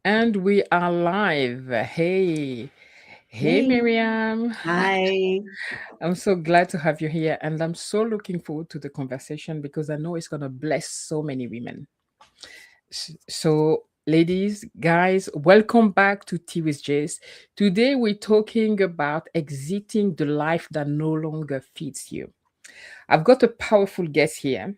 And we are live. Hey, hey, Hey, Miriam. hi. I'm so glad to have you here. And I'm so looking forward to the conversation because I know it's going to bless so many women. So, ladies, guys, welcome back to Tea with Jase. Today, we're talking about exiting the life that no longer fits you. I've got a powerful guest here.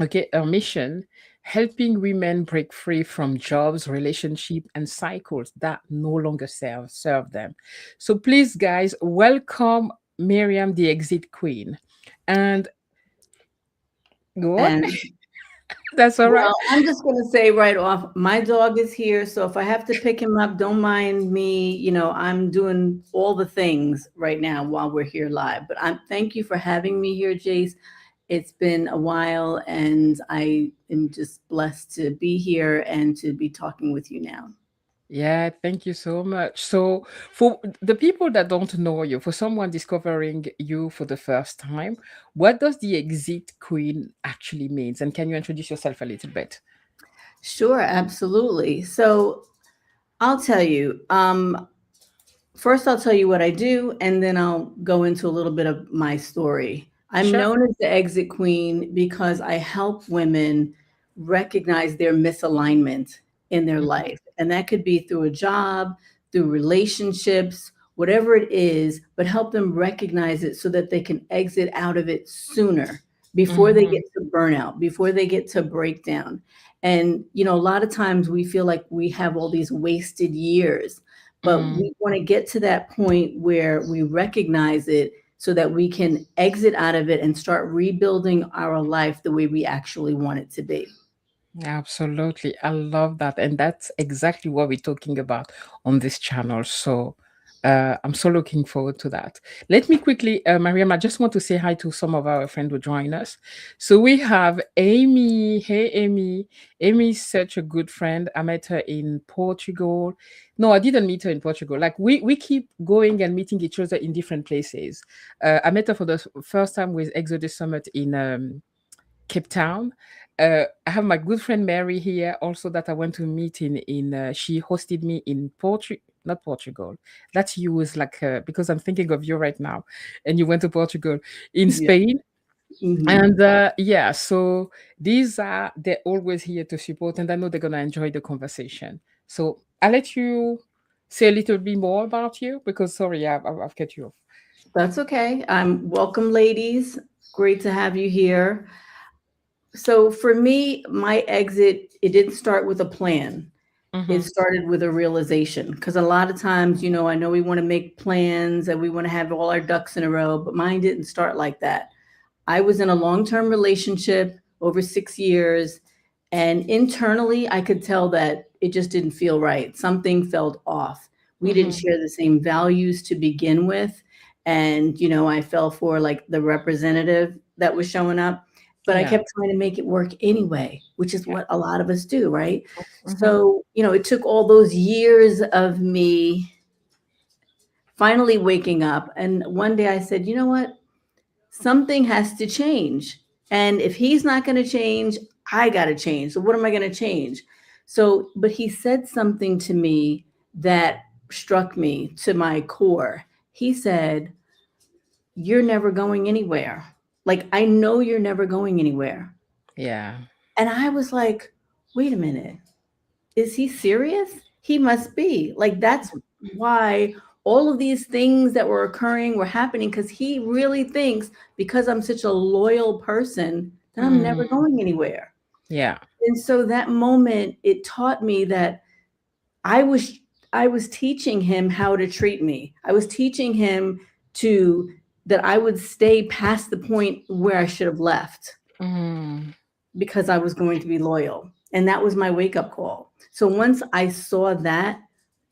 Okay, our mission helping women break free from jobs, relationship, and cycles that no longer serve them. So please, guys, welcome Miriam, the exit queen. And go on. And That's all right. I'm just going to say right off, my dog is here. So if I have to pick him up, don't mind me. I'm doing all the things right now while we're here live. But thank you for having me here, Jace. It's been a while, and I am just blessed to be here and to be talking with you now. Yeah, thank you so much. So, for the people that don't know you, for someone discovering you for the first time, what does the exit queen actually means? And can you introduce yourself a little bit? Sure, absolutely. So I'll tell you. First, I'll tell you what I do, and then I'll go into a little bit of my story. I'm Sure. known as the exit queen because I help women recognize their misalignment in their Mhm, life. And that could be through a job, through relationships, whatever it is, but help them recognize it so that they can exit out of it sooner before they mhm, get to burnout, before they get to breakdown. And, a lot of times we feel like we have all these wasted years, but mm. we want to get to that point where we recognize it so that we can exit out of it and start rebuilding our life the way we actually want it to be. Absolutely. I love that. And that's exactly what we're talking about on this channel. So I'm so looking forward to that. Let me quickly, Mariam, I just want to say hi to some of our friends who join us. So we have Amy. Hey, Amy. Amy is such a good friend. I met her in Portugal. No, I didn't meet her in Portugal. Like we keep going and meeting each other in different places. I met her for the first time with Exodus Summit in Cape Town. I have my good friend Mary here also that I went to meet in she hosted me in Portugal, not Portugal. That's you was like because I'm thinking of you right now, and you went to Portugal in Yeah. Spain. Hmm. And yeah, so they're always here to support, and I know they're gonna enjoy the conversation. So I'll let you say a little bit more about you because sorry, I've cut you off. That's okay. Welcome, ladies. Great to have you here. So for me, my exit, it didn't start with a plan. It Mm-hmm. started with a realization because a lot of times, I know we want to make plans and we want to have all our ducks in a row, but mine didn't start like that. I was in a long term relationship over 6 years, and internally, I could tell that it just didn't feel right. Something felt off. We didn't Mm-hmm. share the same values to begin with. And, I fell for like the representative that was showing up, but I Yeah. kept trying to make it work anyway, which is Yeah. what a lot of us do, right? Mm-hmm. So, it took all those years of me finally waking up. And one day I said, you know what? Something has to change. And if he's not going to change, I got to change. So what am I going to change? So, but he said something to me that struck me to my core. He said, "You're never going anywhere. Like, I know you're never going anywhere." Yeah. And I was like, wait a minute. Is he serious? He must be. Like, that's why all of these things that were occurring were happening because he really thinks because I'm such a loyal person that I'm never Mhm. going anywhere. Yeah. And so that moment, it taught me that I was I was teaching him how to treat me. I was teaching him to that I would stay past the point where I should have left Mm. because I was going to be loyal. And that was my wake up call. So once I saw that,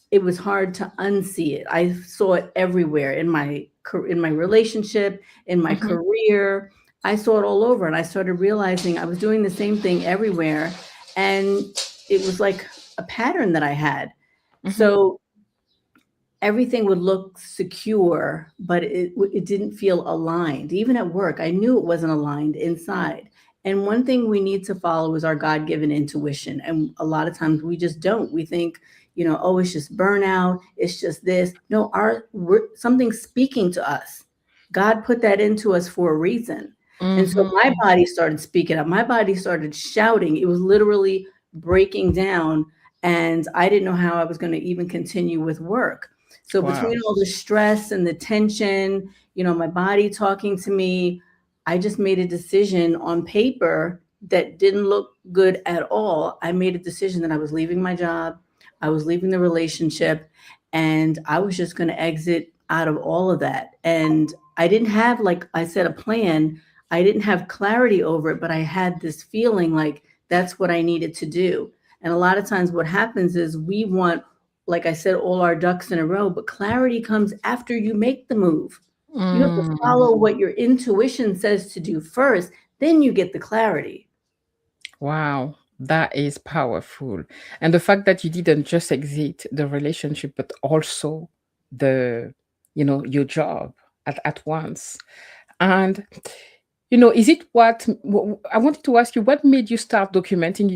it was hard to unsee it. I saw it everywhere in my relationship, in my Mhm. career. I saw it all over, and I started realizing I was doing the same thing everywhere, and it was like a pattern that I had. Mhm. So everything would look secure, but it didn't feel aligned. Even at work, I knew it wasn't aligned inside. And one thing we need to follow is our God given intuition. And a lot of times we just don't. We think, oh, it's just burnout. It's just this. No, something's speaking to us. God put that into us for a reason. And so my Mhm. body started speaking up. My body started shouting. It was literally breaking down. And I didn't know how I was going to even continue with work. So Wow. between all the stress and the tension, my body talking to me, I just made a decision on paper that didn't look good at all. I made a decision that I was leaving my job, I was leaving the relationship, and I was just going to exit out of all of that. And I didn't have, like I said, a plan. I didn't have clarity over it, but I had this feeling like that's what I needed to do. And a lot of times, what happens is we want, like I said, all our ducks in a row, but clarity comes after you make the move. You have to Mm. follow what your intuition says to do first, then you get the clarity. Wow, that is powerful. And the fact that you didn't just exit the relationship, but also the, your job at once. And, is it I wanted to ask you, what made you start documenting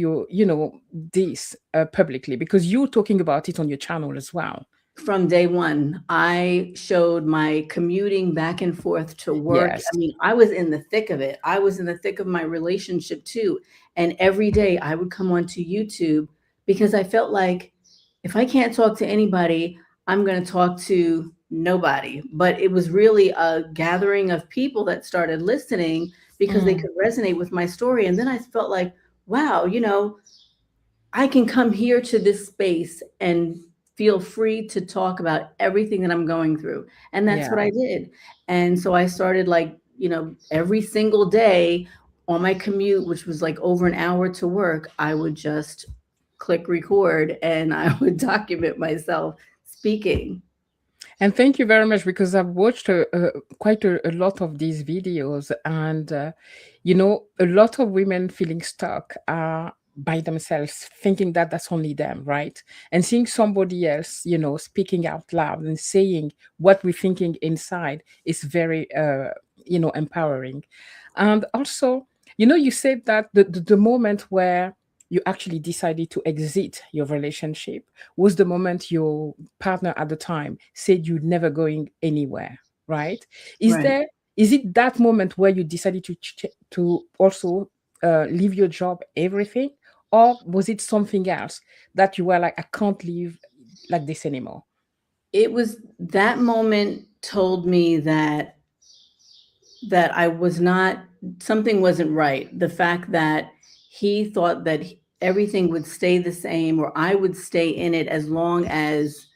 this publicly? Because you're talking about it on your channel as well. From day one, I showed my commuting back and forth to work. Yes. I mean, I was in the thick of it. I was in the thick of my relationship too. And every day I would come onto YouTube because I felt like if I can't talk to anybody, I'm going to talk to nobody. But it was really a gathering of people that started listening because they Mm, could resonate with my story. And then I felt like, wow, I can come here to this space and feel free to talk about everything that I'm going through. And that's yeah. what I did. And so I started, like, every single day on my commute, which was like over an hour to work, I would just click record and I would document myself speaking. And thank you very much because I've watched quite a lot of these videos, and a lot of women feeling stuck by themselves, thinking that that's only them, right? And seeing somebody else, speaking out loud and saying what we're thinking inside is very, empowering. And also, you said that the moment where you actually decided to exit your relationship was the moment your partner at the time said you're never going anywhere, right? Is Right. there is it that moment where you decided to also leave your job, everything, or was it something else that you were like, I can't live like this anymore? It was that moment told me that I was not, something wasn't right. The fact that he thought that everything would stay the same or I would stay in it as long as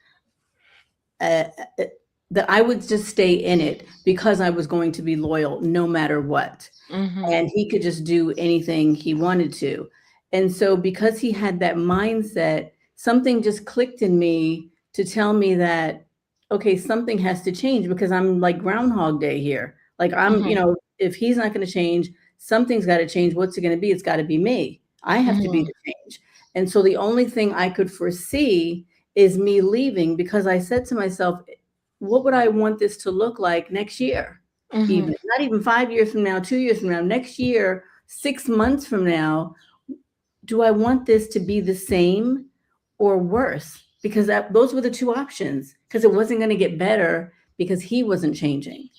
uh, uh, that I would just stay in it because I was going to be loyal no matter what. Mm-hmm. And he could just do anything he wanted to. And so because he had that mindset, something just clicked in me to tell me that, okay, something has to change because I'm like Groundhog Day here. Like Mm-hmm. if he's not going to change, something's got to change. What's it going to be? It's got to be me. I have to be Mm-hmm. the change. And so the only thing I could foresee is me leaving because I said to myself, what would I want this to look like next year? Mm-hmm. Even not even 5 years from now, 2 years from now, next year, 6 months from now, do I want this to be the same or worse? Because those were the two options. Because it wasn't going to get better because he wasn't changing.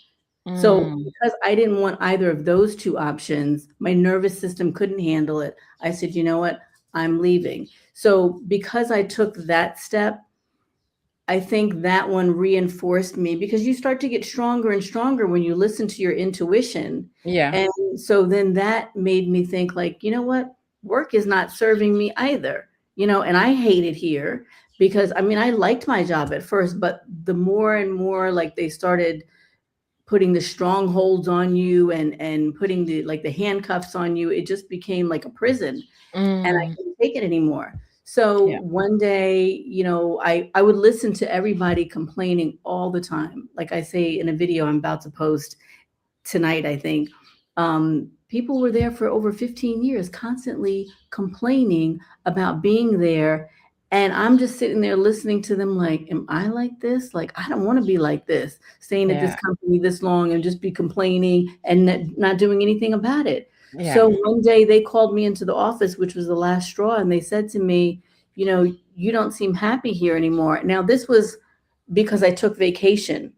So Mm. because I didn't want either of those two options, my nervous system couldn't handle it. I said, you know what? I'm leaving. So because I took that step, I think that one reinforced me because you start to get stronger and stronger when you listen to your intuition. Yeah. And so then that made me think, like, you know what? Work is not serving me either. And I hate it here because I mean I liked my job at first, but the more and more like they started putting the strongholds on you and putting the handcuffs on you, it just became like a prison and I Mm. couldn't take it anymore. So Yeah. one day, I would listen to everybody complaining all the time. Like I say in a video I'm about to post tonight, I think. People were there for over 15 years, constantly complaining about being there. And I'm just sitting there listening to them like, am I like this? Like, I don't want to be like this, staying at this Yeah. company this long and just be complaining and not doing anything about it. Yeah. So one day they called me into the office, which was the last straw, and they said to me, you know, you don't seem happy here anymore. Now, this was because I took vacation.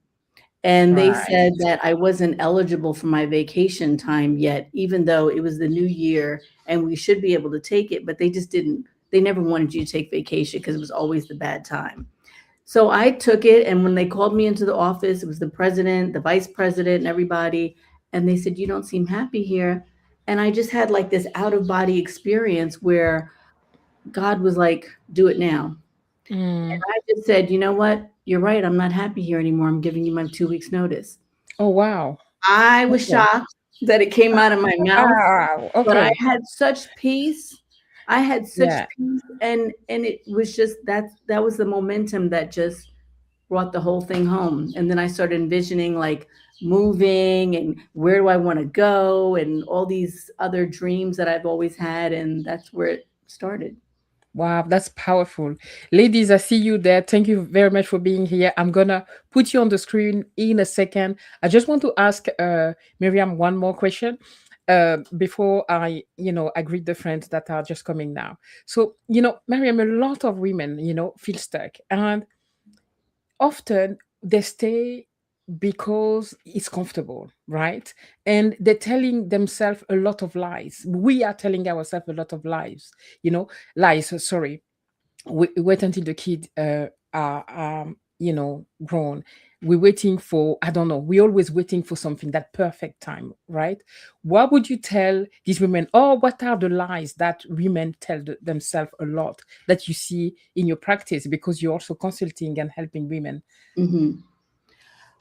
And they Right. said that I wasn't eligible for my vacation time yet, even though it was the new year and we should be able to take it, but they just didn't, they never wanted you to take vacation because it was always the bad time. So I took it, and when they called me into the office, it was the president, the vice president, and everybody, and they said, "You don't seem happy here." And I just had like this out of body experience where God was like, "Do it now." Mm. I just said, "You know what? You're right. I'm not happy here anymore. I'm giving you my 2 weeks notice." Oh, wow. I was Okay. shocked that it came out of my mouth, Wow. but I Okay. had such peace. I had such Yeah. peace, and it was just that was the momentum that just brought the whole thing home. And then I started envisioning like moving and where do I want to go and all these other dreams that I've always had, and that's where it started. Wow, that's powerful. Ladies, I see you there. Thank you very much for being here. I'm gonna put you on the screen in a second. I just want to ask Miriam one more question before I greet the friends that are just coming now. So, Miriam, a lot of women, feel stuck, and often they stay because it's comfortable, right? And they're telling themselves a lot of lies. We are telling ourselves a lot of lies, lies, sorry. We wait until the kid are grown. We're waiting for, I don't know, we're always waiting for something, that perfect time, right? What would you tell these women, or what are the lies that women tell themselves a lot that you see in your practice, because you're also consulting and helping women? Hmm.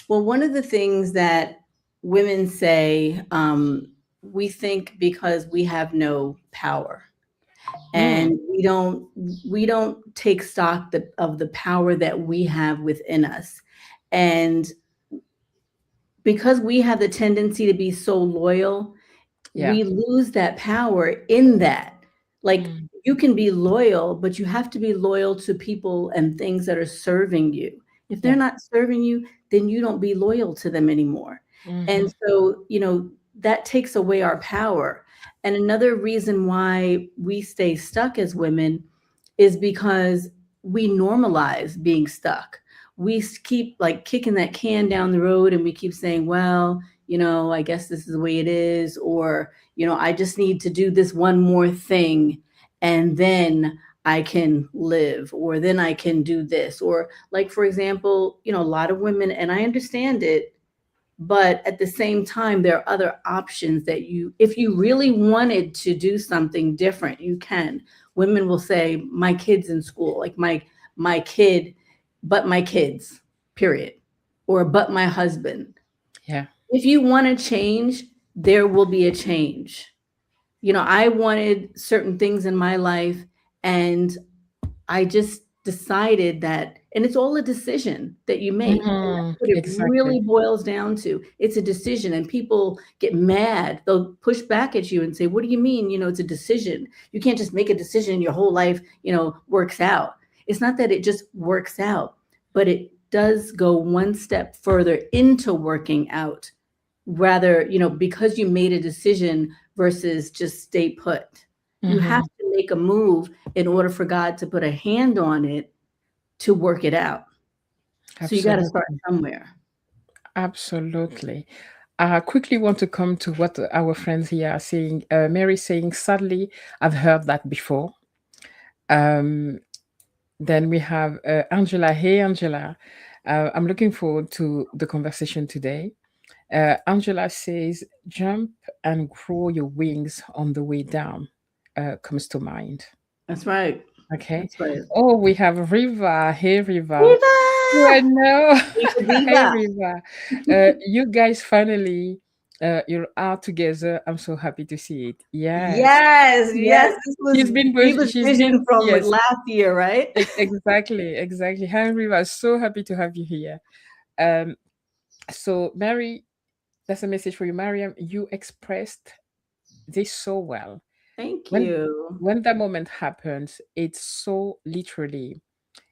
Well, one of the things that women say, we think because we have no power, Mm, and we don't take stock of the power that we have within us, and because we have the tendency to be so loyal, yeah. we lose that power in that. Like, Mm, you can be loyal, but you have to be loyal to people and things that are serving you. If they're yeah. not serving you, then you don't be loyal to them anymore. Mm-hmm. And so, that takes away our power. And another reason why we stay stuck as women is because we normalize being stuck. We keep like kicking that can down the road, and we keep saying, well, I guess this is the way it is, or, I just need to do this one more thing and then I can live, or then I can do this. Or, like, for example, a lot of women, and I understand it, but at the same time, there are other options that if you really wanted to do something different, you can. Women will say, my kid's in school, like my kid, but my kids, period. Or but my husband. Yeah. If you want to change, there will be a change. I wanted certain things in my life, and I just decided that, and it's all a decision that you make. And Mm-hmm. that's what it Exactly. really boils down to. It's a decision, and people get mad. They'll push back at you and say, what do you mean? It's a decision. You can't just make a decision and your whole life, works out. It's not that it just works out, but it does go one step further into working out, rather, because you made a decision versus just stay put. You have Mm-hmm. to make a move in order for God to put a hand on it to work it out. So you got to start Absolutely. somewhere. Absolutely. I quickly want to come to what our friends here are saying. Mary saying, sadly, I've heard that before. Um, then we have Angela. Hey, Angela. I'm looking forward to the conversation today. Angela says, jump and grow your wings on the way down, comes to mind. That's right. Okay. That's right. Oh, we have Riva. Hey, Riva. Viva! I know. Viva, Hey, viva. Riva. You guys finally, you're out together. I'm so happy to see it. Yes. Yes, Yes. yes. This was Viva's She's vision been, from yes, last year, right? exactly, exactly. Hi, Riva. So happy to have you here. Um, so Mary, that's a message for you, Mariam. You expressed this so well. Thank When you. when that moment happens, it's so literally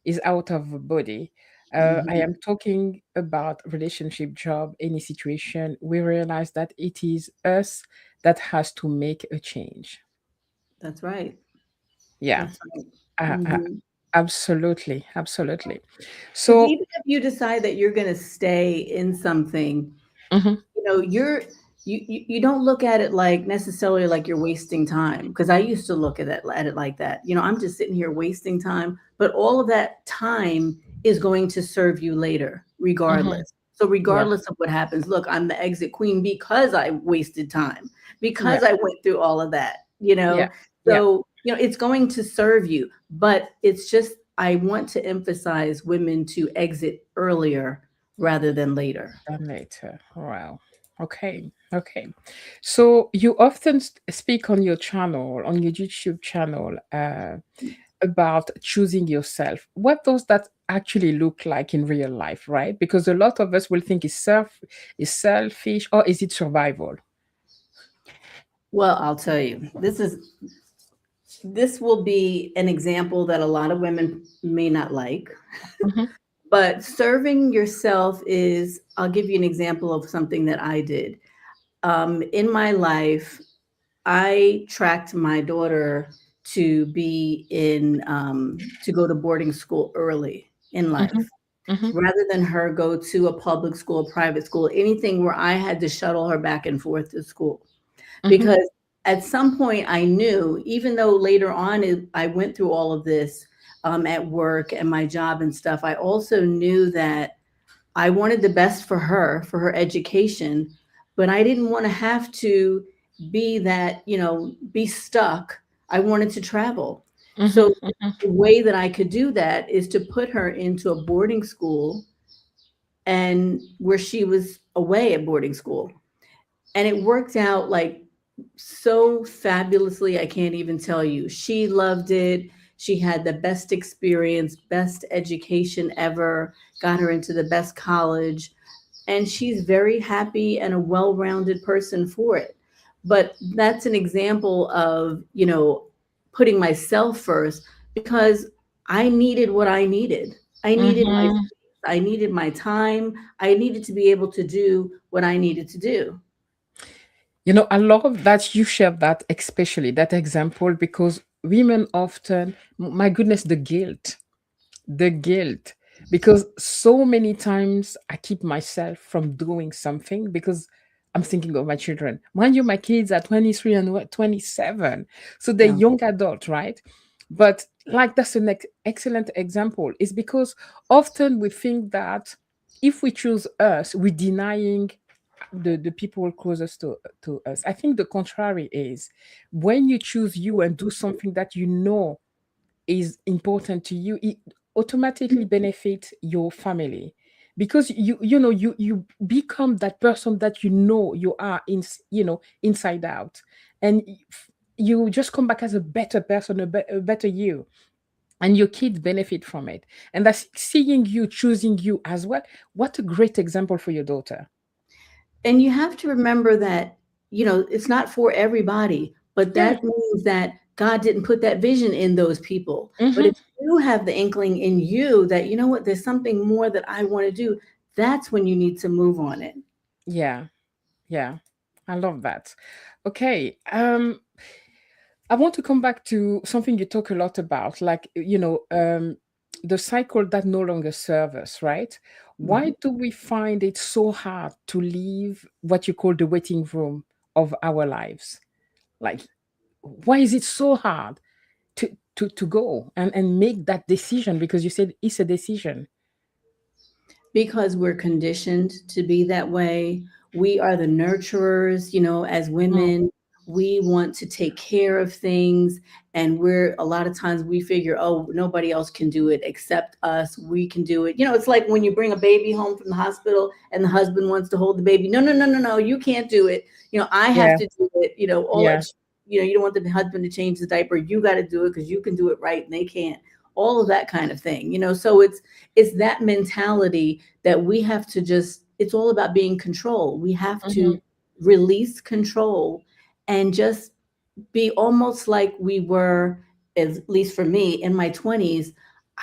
is out of body. I Mhm. am talking about relationship, job, any situation. We realize that it is us that has to make a change. That's right. Yeah, That's right. uh, uh, Mhm. absolutely, absolutely. Because So, even if you decide that you're going to stay in something, mhm, you don't look at it like necessarily like you're wasting time, because I used to look at it like that. I'm just sitting here wasting time, but all of that time is going to serve you later mhm, regardless. So yeah, regardless of what happens, look, I'm the exit queen because I wasted time, yeah, because I went through all of that. yeah, yeah. So it's going to serve you, but it's just, I want to emphasize women to exit earlier rather than later. Done later. Wow. Okay. Okay. So you often speak on your channel, on your YouTube channel, about choosing yourself. What does that actually look like in real life, right? Because a lot of us will think is selfish, or is it survival? Well, I'll tell you, this will be an example that a lot of women may not like, Mm-hmm, but serving yourself is, I'll give you an example of something that I did. In my life, I tracked my daughter to go to boarding school early in mm-hmm, life, mm-hmm, rather than her go to a public school, private school, anything where I had to shuttle her back and forth to school. mm-hmm, Because at some point I knew, even though later on I went through all of this at work and my job and stuff, I also knew that I wanted the best for her education, but I didn't want to have to be stuck. I wanted to travel. mm-hmm, So mm-hmm, the way that I could do that is to put her into a boarding school, and where she was away at boarding school. And it worked out like so fabulously. I can't even tell you. She loved it. She had the best experience, best education ever, got her into the best college, and she's very happy and a well-rounded person for it. But that's an example of, putting myself first, because I needed what I needed. I needed my mm-hmm. space, I needed my time, I needed to be able to do what I needed to do. I love that you share that, especially that example, because women often, my goodness, the guilt, because so many times I keep myself from doing something because I'm thinking of my children. Mind you, my kids are 23 and 27, so they're Yeah. young adult, right? But like, that's an excellent example. Is because often we think that if we choose us, we're denying the people closest to us. I think the contrary is, when you choose you and do something that you know is important to you, it automatically benefits your family, because you become that person that you are inside out, and you just come back as a better person, a better you, and your kids benefit from it, and that's seeing you choosing you as well. What a great example for your daughter. And you have to remember that, it's not for everybody, but Yeah. that means that God didn't put that vision in those people. But Hmm. if you have the inkling in you that, there's something more that I want to do, that's when you need to move on it. Yeah. Yeah. I love that. Okay. I want to come back to something you talk a lot about, like, the cycle that no longer serves us, right? Why Mhm. do we find it so hard to leave what you call the waiting room of our lives? Like, why is it so hard to go and make that decision? Because you said it's a decision. Because we're conditioned to be that way. We are the nurturers, as Mm, women. We want to take care of things. And we're, a lot of times we figure, oh, nobody else can do it except us. We can do it. It's like when you bring a baby home from the hospital and the husband wants to hold the baby. No, no, no, no, no, you can't do it. I have yeah, to do it. yeah. You don't want the husband to change the diaper. You got to do it because you can do it right and they can't. All of that kind of thing. So it's that mentality that we have to just, it's all about being controlled. We have Hmm. to release control and just be almost like we were, at least for me in my 20s.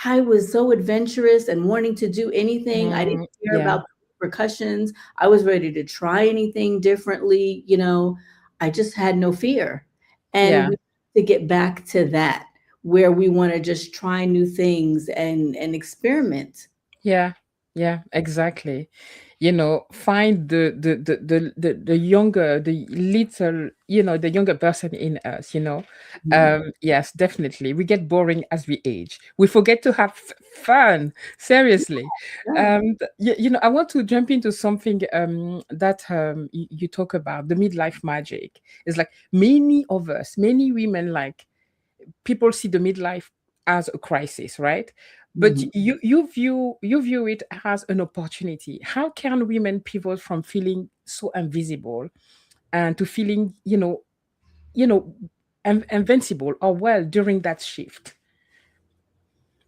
I was so adventurous and wanting to do anything. I didn't care Yeah. about repercussions. I was ready to try anything differently. I just had no fear. And Yeah. we to get back to that where we want to just try new things and experiment. Yeah, yeah, exactly. Find the younger, the little, the younger person in us. Mhm. Yes, definitely. We get boring as we age. We forget to have fun. Seriously. Yeah. I want to jump into something that you talk about, the midlife magic. It's like many of us, many women, like people see the midlife as a crisis, right? But Mhm. you view it as an opportunity. How can women pivot from feeling so invisible and to feeling, you know, invincible or well during that shift?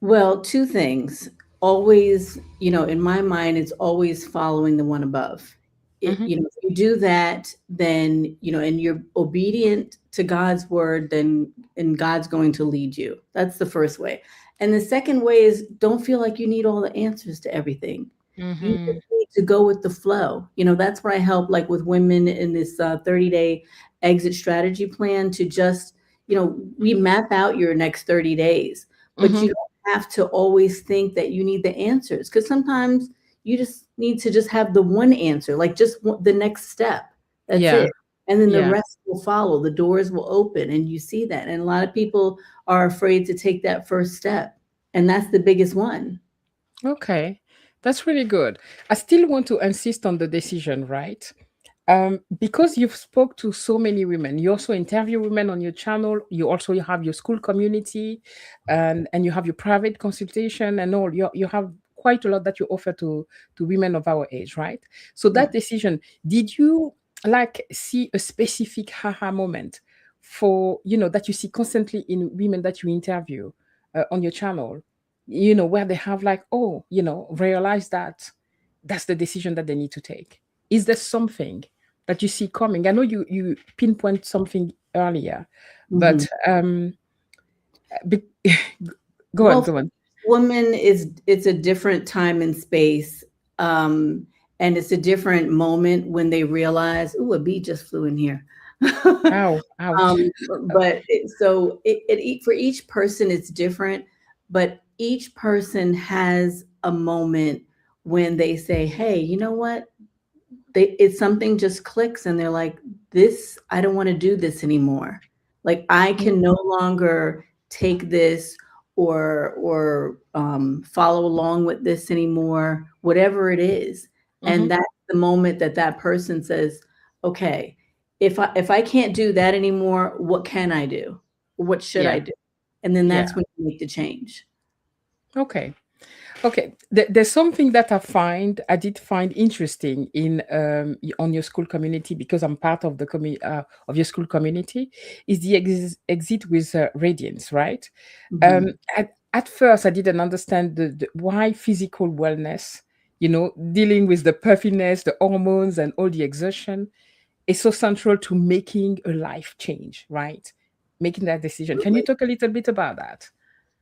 Well, two things. Always, in my mind, it's always following the one above. Hmm. If you do that, then, and you're obedient to God's word, then and God's going to lead you. That's the first way. And the second way is don't feel like you need all the answers to everything. You Hmm. just need to go with the flow. That's what I help like with women in this 30-day exit strategy plan to just, we map out your next 30 days, but Hmm. you have to always think that you need the answers because sometimes you just need to just have the one answer, like just the next step. That's Yeah, it. And then the yeah. rest will follow. The doors will open, and you see that. And a lot of people are afraid to take that first step. And that's the biggest one. Okay, that's really good. I still want to insist on the decision, right? Because you've spoke to so many women, you also interview women on your channel. You also have your school community, and you have your private consultation and all. You have quite a lot that you offer to women of our age, right? So Yeah. that decision, did you like see a specific haha moment for that you see constantly in women that you interview on your channel? Where they have like, oh, realize that that's the decision that they need to take. Is there something that you see coming? I know you pinpoint something earlier, Mhm. but be- go on, Well, go on. woman is it's a different time and space, um, and it's a different moment when they realize, "Ooh, a bee just flew in here." Ow, ouch. Um, but for each person, it's different, but each person has a moment when they say, "Hey, you know what? It's something just clicks and they're like, this, I don't want to do this anymore. Like I Mm-hmm, can no longer take this or follow along with this anymore, whatever it is." mm-hmm, And that's the moment that that person says, okay, if I can't do that anymore, what can I do? What should yeah, I do? And then yeah. that's when you make the change. Okay. Okay, there's something that I did find interesting in on your school community, because I'm part of the of your school community, is the exit with radiance, right? Mhm. At first, I didn't understand the why physical wellness, dealing with the puffiness, the hormones, and all the exertion is so central to making a life change, right? Making that decision. Can you talk a little bit about that?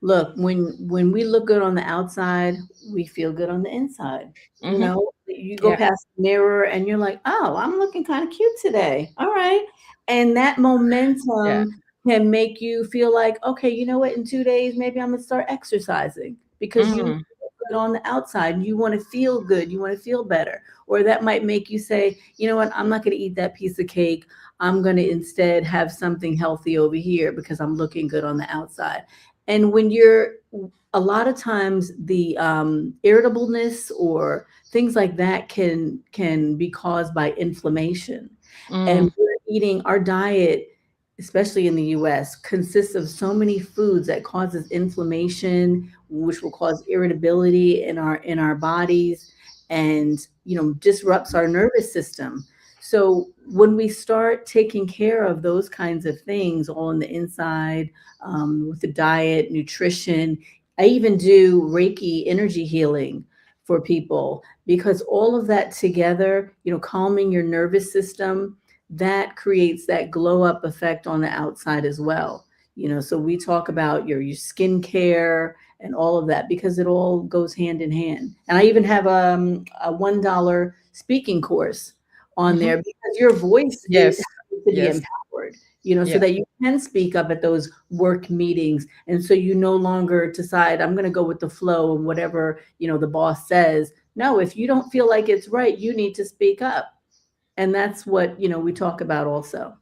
Look, when we look good on the outside, we feel good on the inside. Mm-hmm. You go Yeah. past the mirror and you're like, "Oh, I'm looking kind of cute today. All right." And that Yeah. momentum can make you feel like, "Okay, you know what? In 2 days, maybe I'm gonna start exercising because you Mm, feel good on the outside and you want to feel good, you want to feel better." Or that might make you say, "You know what? I'm not going to eat that piece of cake. I'm going to instead have something healthy over here because I'm looking good on the outside." And when you're a lot of times the irritableness or things like that can be caused by inflammation. And mm, we're eating our diet, especially in the US, consists of so many foods that causes inflammation, which will cause irritability in our bodies and disrupts our nervous system. So when we start taking care of those kinds of things all on the inside, with the diet, nutrition, I even do Reiki energy healing for people because all of that together, calming your nervous system, that creates that glow up effect on the outside as well. So we talk about your skincare and all of that because it all goes hand in hand. And I even have a $1 speaking course on mhm. there because your voice is Yes. to be Yes. empowered, so Yeah. that you can speak up at those work meetings. And so you no longer decide, I'm going to go with the flow and whatever, the boss says. No, if you don't feel like it's right, you need to speak up. And that's what, we talk about also.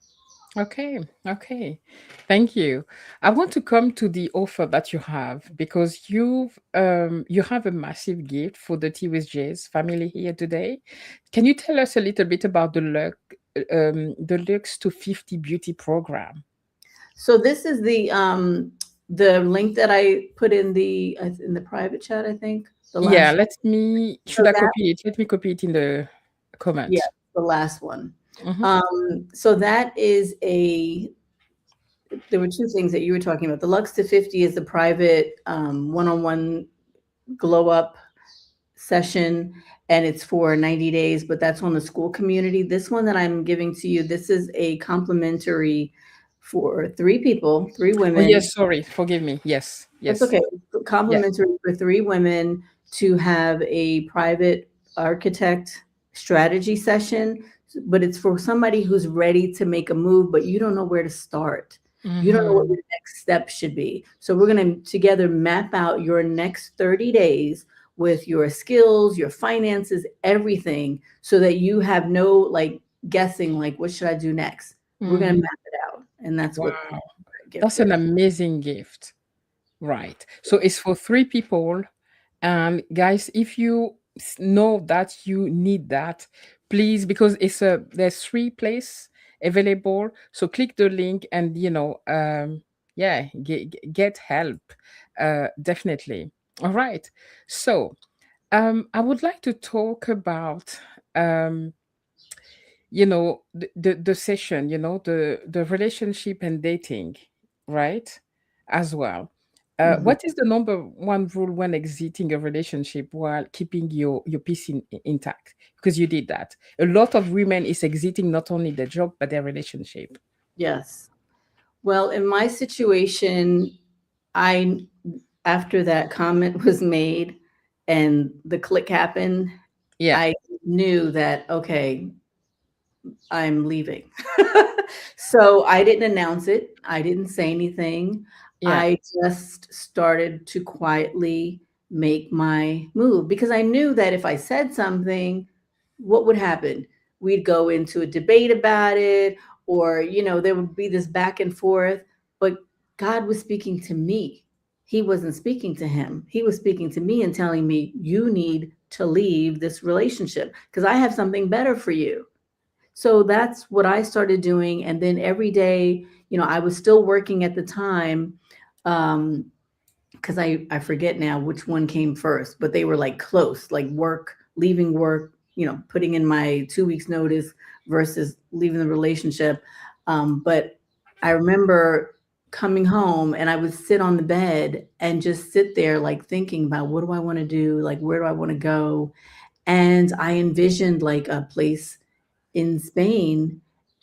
Okay, okay. Thank you. I want to come to the offer that you have because you have a massive gift for the Tea with Jase family here today. Can you tell us a little bit about the Luxe to 50 beauty program? So this is the link that I put in the private chat, I think. The Yeah, last let me so should I that copy it? Let me copy it in the yeah, comment. the last one. Hmm. So that is a there were two things that you were talking about. The Lux to 50 is the private one-on-one glow up session, and it's for 90 days, but that's on the school community. This one that I'm giving to you, this is a complimentary for three people, three Oh women. yes, sorry, forgive me. Yes, That's yes, okay. yeah. Complimentary for three women to have a private architect strategy session, but it's for somebody who's ready to make a move, but you don't know where to start. You don't know what Mm-hmm. your next step should be. So we're going to together map out your next 30 days with your skills, your finances, everything, so that you have no like guessing, like, what should I do next? We're going to Mm-hmm. map it out. And that's what Wow, the gift that's an is. amazing gift. Right. So it's for three people. And guys, if you know that you need that, please, because there's three place available. So click the link and yeah, get help. Definitely. All right. So I would like to talk about um the session, the relationship and dating, right, as well. Mhm. What is the number one rule when exiting a relationship while keeping your peace intact? Because you did that. A lot of women is exiting not only their job but their relationship. Yes. Well, in my situation, I after that comment was made and the click happened, Yeah. I knew that, okay, I'm leaving. So I didn't announce it. I didn't say anything. Yeah. I just started to quietly make my move because I knew that if I said something, what would happen? We'd go into a debate about it, or, there would be this back and forth. But God was speaking to me. He wasn't speaking to him. He was speaking to me and telling me, you need to leave this relationship because I have something better for you. So that's what I started doing. And then every day, I was still working at the time. Um, because I forget now which one came first, but they were like close, like work, leaving work, putting in my 2 weeks notice versus leaving the relationship. But I remember coming home and I would sit on the bed and just sit there like thinking about what do I want to do? Like, where do I want to go? And I envisioned like a place in Spain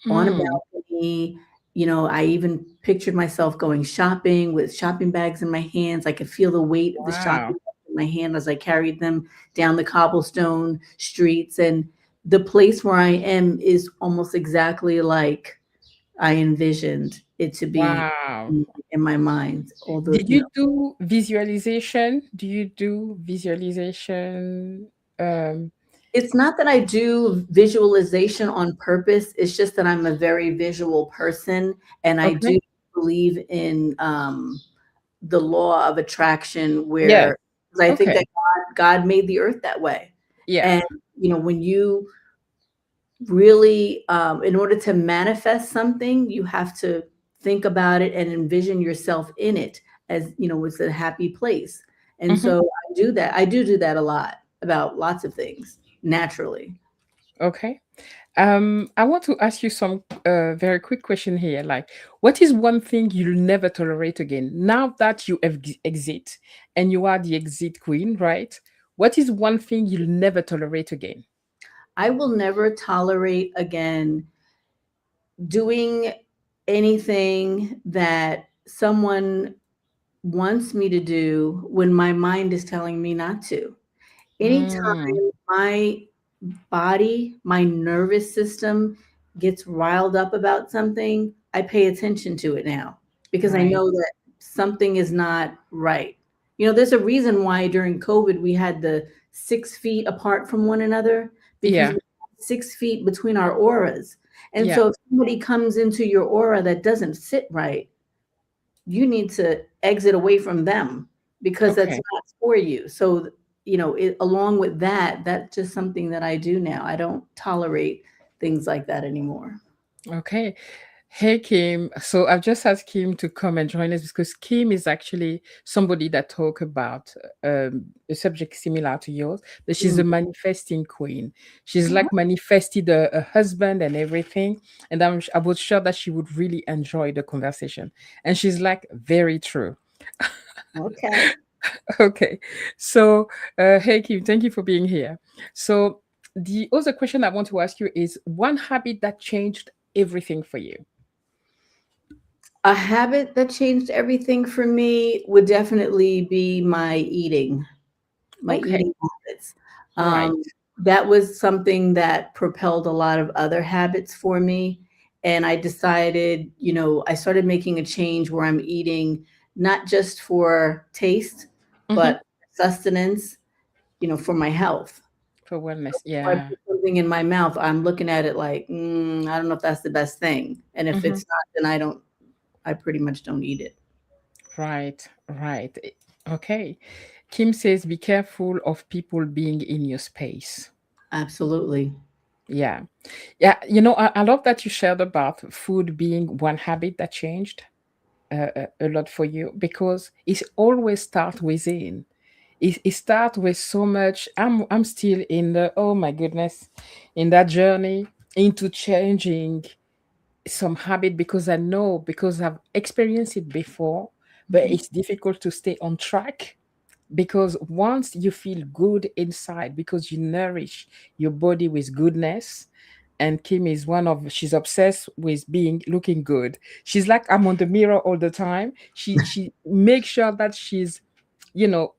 on a Mm, balcony. I even pictured myself going shopping with shopping bags in my hands. I could feel the weight of the wow. shopping bags in my hand as I carried them down the cobblestone streets. And the place where I am is almost exactly like I envisioned it to be Wow. in my mind. Although, Did you do visualization? Do you do visualization? Um, it's not that I do visualization on purpose. It's just that I'm a very visual person, and I okay. do believe in the law of attraction, Yes. where 'cause I think Okay. that God made the earth that way. Yeah. And when you really, in order to manifest something, you have to think about it and envision yourself in it as it's a happy place. And Mhm. so I do that. I do that a lot about lots of things naturally. Okay. I want to ask you some very quick question here. Like, what is one thing you'll never tolerate again? Now that you have exit and you are the exit queen, right? What is one thing you'll never tolerate again? I will never tolerate again doing anything that someone wants me to do when my mind is telling me not to. Mm, Anytime my body, my nervous system gets riled up about something, I pay attention to it now because I Right. know that something is not right. You know, there's a reason why during COVID we had the 6 feet apart from one another because we Yeah. had 6 feet between our auras. And Yeah. so if somebody comes into your aura that doesn't sit right, you need to exit away from them because that's Okay. not for you. So, along with that, that's just something that I do now. I don't tolerate things like that anymore. Okay. Hey Kim, so I've just asked Kim to come and join us because Kim is actually somebody that talk about a subject similar to yours, but she's a Mm. manifesting queen. She's like manifested a husband and everything, and I was sure that she would really enjoy the conversation. And she's like very true. Okay. Okay, so hey Kim, thank you for being here. So the other question I want to ask you is one habit that changed everything for you. A habit that changed everything for me would definitely be my Okay, eating habits. right. That was something that propelled a lot of other habits for me. And I decided, I started making a change where I'm eating not just for taste, Mhm. but sustenance, for my health. For wellness, If I yeah. put something in my mouth, I'm looking at it like, I don't know if that's the best thing. And if Mhm. it's not, then I pretty much don't eat it. Right, right. Okay. Kim says, be careful of people being in your space. Absolutely. Yeah. Yeah. I love that you shared about food being one habit that changed a lot for you because it always starts within. It starts with so much. I'm still in the, oh my goodness, in that journey into changing some habit because I know because I've experienced it before, but Mhm. it's difficult to stay on track because once you feel good inside because you nourish your body with goodness. And Kim is she's obsessed with being looking good. She's like, I'm on the mirror all the time. She makes sure that she's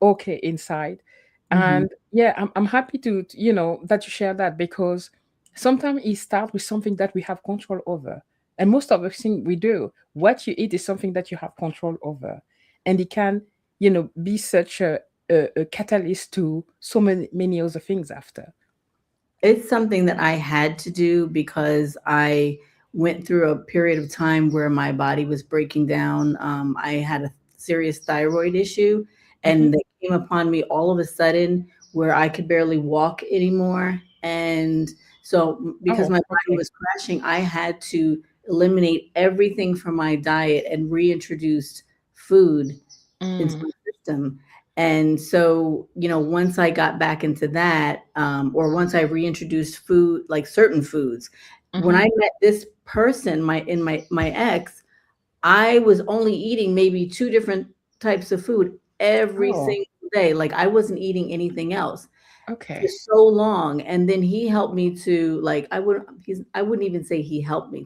okay inside. Mhm. And yeah, I'm happy that you share that because sometimes it starts with something that we have control over. And most of the thing we do, what you eat is something that you have control over. And it can, be such a catalyst to so many other things after. It's something that I had to do because I went through a period of time where my body was breaking down. I had a serious thyroid issue, Hmm. and they came upon me all of a sudden where I could barely walk anymore. And so, because Oh, my body okay. was crashing, I had to eliminate everything from my diet and reintroduce food into Mm, my system. And so, once I got back into that, or once I reintroduced food, like certain foods, when hmm. I met this person, my ex, I was only eating maybe two different types of food every Oh, single day. Like I wasn't eating anything else for okay. so long. And then he helped me to like I wouldn't even say he helped me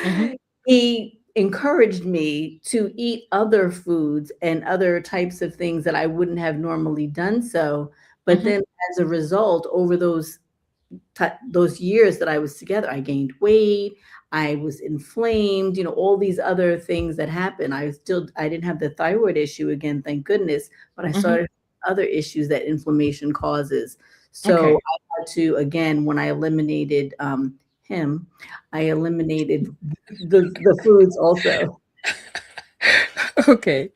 Hmm. to. He encouraged me to eat other foods and other types of things that I wouldn't have normally done so. But Hmm. then as a result, over those years that I was together, I gained weight, I was inflamed, all these other things that happened. I didn't have the thyroid issue again, thank goodness, but I Hmm. started other issues that inflammation causes. So Okay. I had to again when I eliminated him, I eliminated the foods also. Okay.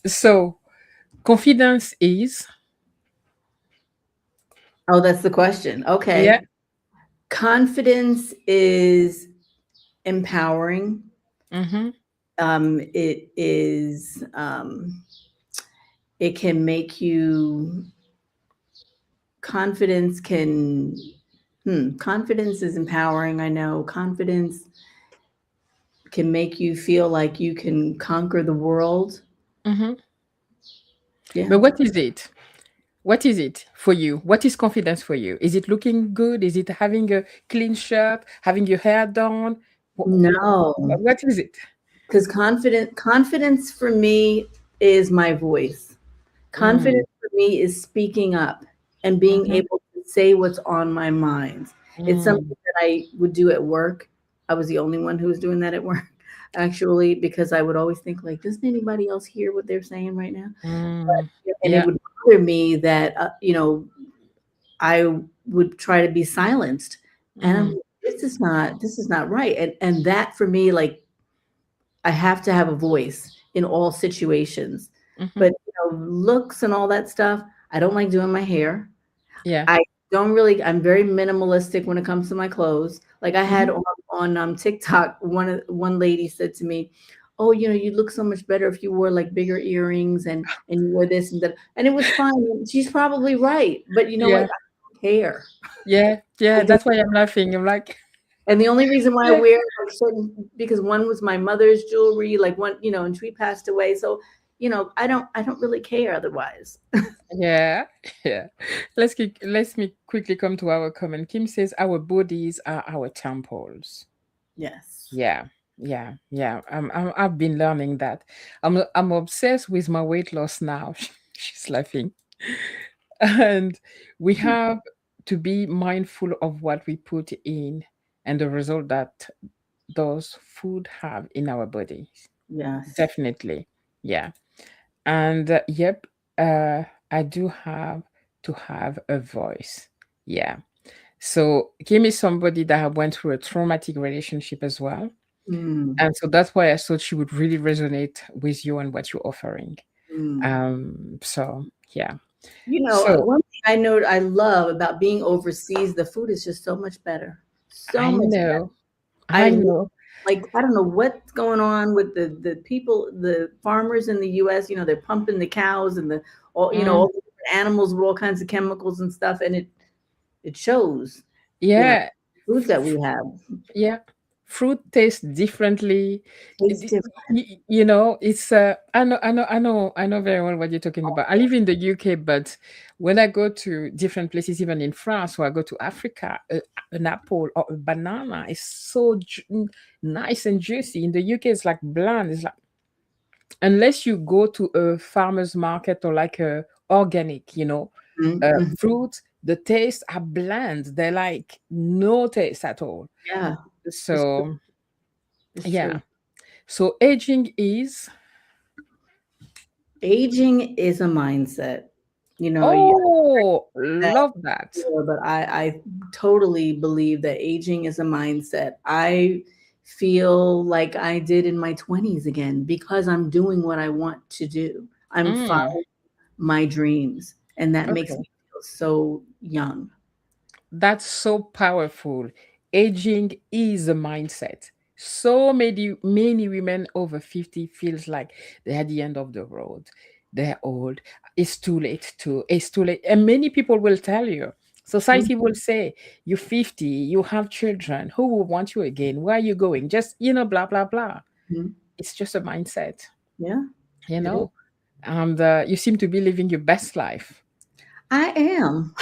So confidence is, Oh, that's the question. yeah. Okay. Confidence is empowering. Hmm. It is it can make you confidence can confidence is empowering. I know confidence can make you feel like you can conquer the world. Hmm. Yeah. But what is it? What is it for you? What is confidence for you? Is it looking good? Is it having a clean shirt? Having your hair done? No. What is it? Because confidence for me is my voice. Mm, Confidence for me is speaking up and being mhm, able to say what's on my mind. It's something Mm, that I would do at work. I was the only one who was doing that at work, actually, because I would always think like, doesn't anybody else hear what they're saying right now? mm, And it yeah. would bother me that I would try to be silenced, and I'm Mm, like, this is not right, and that for me, like, I have to have a voice in all situations. mm-hmm. But, looks and all that stuff, I don't like doing my hair. Yeah. I don't really I'm very minimalistic when it comes to my clothes. Like, I had Mm-hmm. on TikTok, one lady said to me, "Oh, you look so much better if you wore, like, bigger earrings and you wore this and that." And it was fine, and she's probably right, but you know what? Yeah. I don't care. Yeah. I Yeah. don't That's why I'm laughing. I'm like, and the only reason why I yeah. wear, like, certain because one was my mother's jewelry, like, one and she passed away, so, I don't really care otherwise. Yeah. Yeah. Let's me quickly come to our comment. Kim says our bodies are our temples. Yes. Yeah. Yeah. Yeah. I've been learning that. I'm obsessed with my weight loss now. She's laughing. And we have to be mindful of what we put in and the result that those food have in our bodies. Yes. Definitely. Yeah. And yep, I do have to have a voice. Yeah. So Kim is somebody that have went through a traumatic relationship as well. Mm, And so that's why I thought she would really resonate with you and what you're offering. mm. So yeah. So One thing I know I love about being overseas, the food is just so much better. So I much better. know, I I love, know. like, I don't know what's going on with the people, the farmers in the US, they're pumping the cows and Mm, all the different animals with all kinds of chemicals and stuff, and it shows, you know, yeah. foods that we have Yeah, fruit tastes differently. taste different. It's I know very well what you're talking about. I live in the UK, but when I go to different places, even in France, or I go to Africa, an apple or a banana is so nice and juicy. In the UK, it's like bland. It's like unless you go to a farmer's market or like a organic, Mhm. fruits, the tastes are bland. They're like no taste at all. Yeah, it's true. So It's yeah. true. So aging is Aging is a mindset. You oh, that love that. before, but I totally believe that aging is a mindset. I feel like I did in my 20s again because I'm doing what I want to do. I'm Mm, following my dreams, and that makes okay. me feel so young. That's so powerful. Aging is a mindset. So many women over 50 feels like they're at the end of the road. They're old. It's too late. And many people will tell you. Society will say, you're 50, you have children. Who will want you again? Where are you going? Just, blah, blah, blah. Mhm. It's just a mindset, Yeah, you it is. know. And you seem to be living your best life. I am.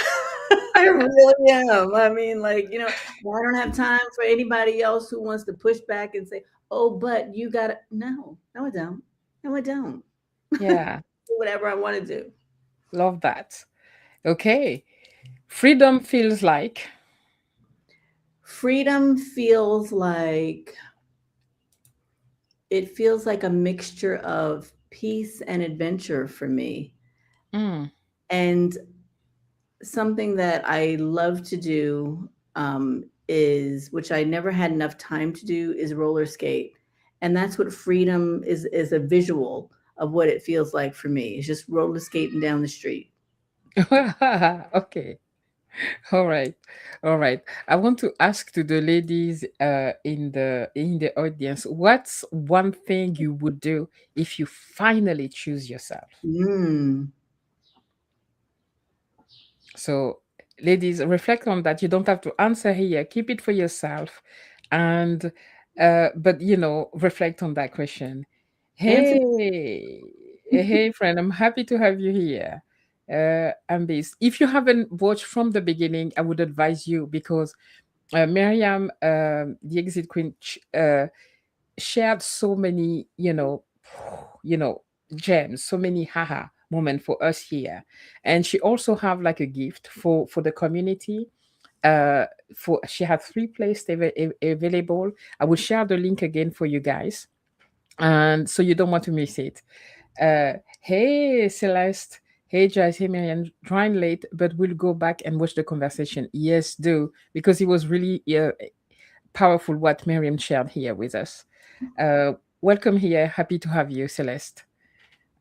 I really am. I mean, like, I don't have time for anybody else who wants to push back and say, "Oh, but you got to." No, no, I don't. No, I don't. Yeah, Do whatever I want to do. love that. Okay. Freedom feels like, Freedom feels like a mixture of peace and adventure for me. mm, And something that I love to do, is, which I never had enough time to do, is roller skate. And that's what freedom is a visual of what it feels like for me. It's just roller skating down the street. okay. All right. All right. I want to ask to the ladies in the audience, what's one thing you would do if you finally choose yourself? Mm. So, ladies, reflect on that. You don't have to answer here. Keep it for yourself, and but reflect on that question. Answer. Hey, friend, I'm happy to have you here. Ambis, if you haven't watched from the beginning, I would advise you because Miriam, the exit queen, shared so many, you know, gems, so many haha moment for us here. And she also have like a gift for the community. uh, for she had 3 places available. I will share the link again for you guys, and so you don't want to miss it. Hey Celeste, hey Joyce, hey Miriam, trying late, but we'll go back and watch the conversation. Yes, do, because it was really powerful what Miriam shared here with us. Uh, Welcome here. Happy to have you, Celeste.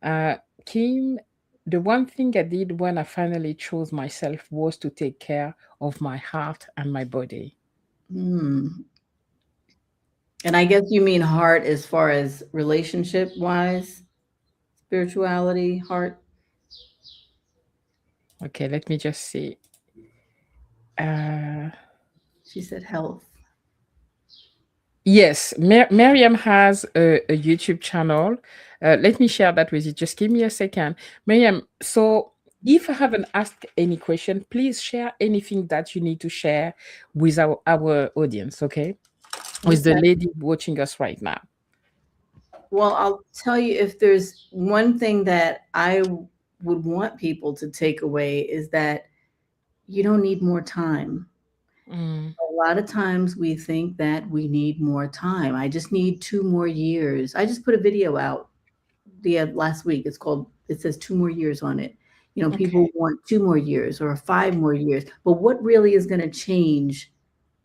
Uh, Kim, the one thing I did when I finally chose myself was to take care of my heart and my body. Hmm. And I guess you mean heart as far as relationship wise, spirituality, heart. Okay, let me just see. Uh, She said health. yes, Miriam has a YouTube channel. Let me share that with you. Just give me a second. Miriam, so if I haven't asked any question, please share anything that you need to share with our audience, okay? With the Okay. lady watching us right now. Well, I'll tell you, if there's one thing that would want people to take away is that you don't need more time. Mm, A lot of times we think that we need more time. I just need 2 more years. I just put a video out the last week. It says 2 more years on it. People okay. want 2 more years or 5 more years, but what really is going to change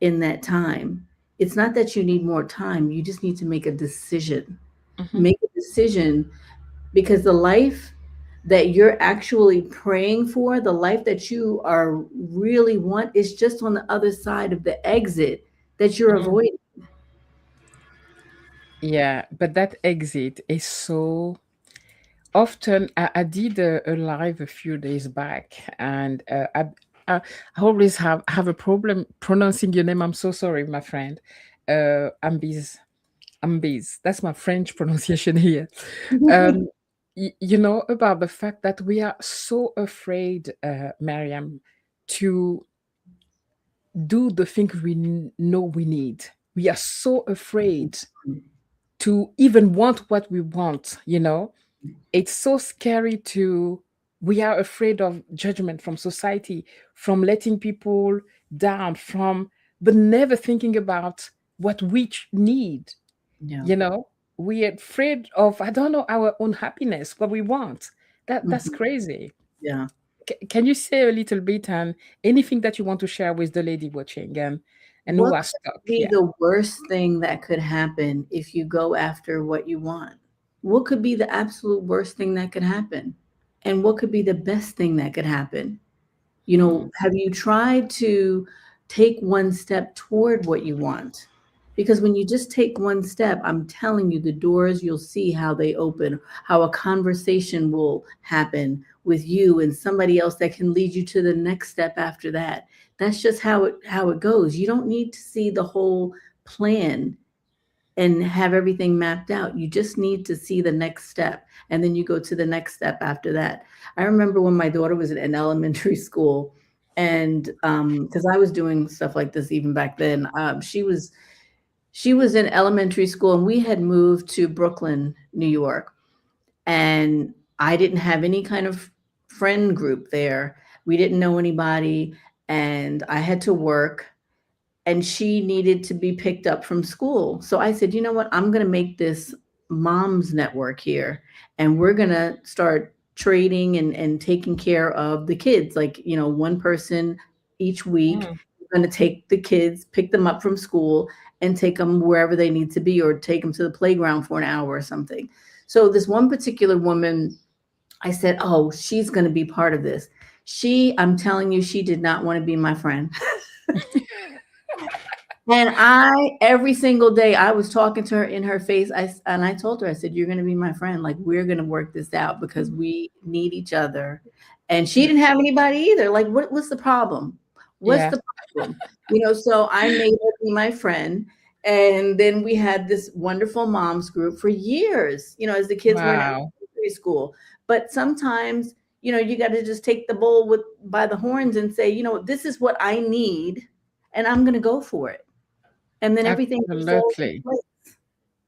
in that time? It's not that you need more time. You just need to make a decision. Mhm. Make a decision, because the life that you're actually praying for, the life that you are really want, is just on the other side of the exit that you're Mm. avoiding. Yeah, but that exit is so often. I did a live a few days back, and I always have a problem pronouncing your name. I'm so sorry, my friend. Ambiz, Ambiz. That's my French pronunciation here. Um, you know about the fact that we are so afraid, Mariam, to do the things we know we need. We are so afraid to even want what we want, you know? It's so scary to, we are afraid of judgment from society, from letting people down, from, but never thinking about what we need, Yeah. you know? We're afraid of, I don't know, our own happiness, what we want. That's Mhm. crazy. Yeah. Can you say a little bit and anything that you want to share with the lady watching and who What are could stuck? be Yeah. the worst thing that could happen if you go after what you want? What could be the absolute worst thing that could happen? And what could be the best thing that could happen? Mm, Have you tried to take one step toward what you want? Because when you just take one step, I'm telling you, the doors, you'll see how they open, how a conversation will happen with you and somebody else that can lead you to the next step after that. That's just how it goes. You don't need to see the whole plan and have everything mapped out. You just need to see the next step, and then you go to the next step after that. I remember when my daughter was in elementary school, and because I was doing stuff like this even back then, she was in elementary school, and we had moved to Brooklyn, New York, and I didn't have any kind of friend group there. We didn't know anybody, and I had to work, and she needed to be picked up from school. So I said, you know what? I'm going to make this mom's network here, and we're going to start trading and taking care of the kids. Like, one person each week, mm, going to take the kids, pick them up from school, and take them wherever they need to be, or take them to the playground for an hour or something. So this one particular woman, I said, oh, she's going to be part of this. I'm telling you, she did not want to be my friend. And every single day, I was talking to her in her face. And I told her, I said, "You're going to be my friend. Like, we're going to work this out because we need each other." And she didn't have anybody either. Like, what's the problem? What's yeah. the problem? So I made her be my friend. And then we had this wonderful moms group for years, as the kids were in Wow. elementary school. But sometimes, you got to just take the bull by the horns and say, this is what I need, and I'm going to go for it, and then everything just falls in Absolutely. place.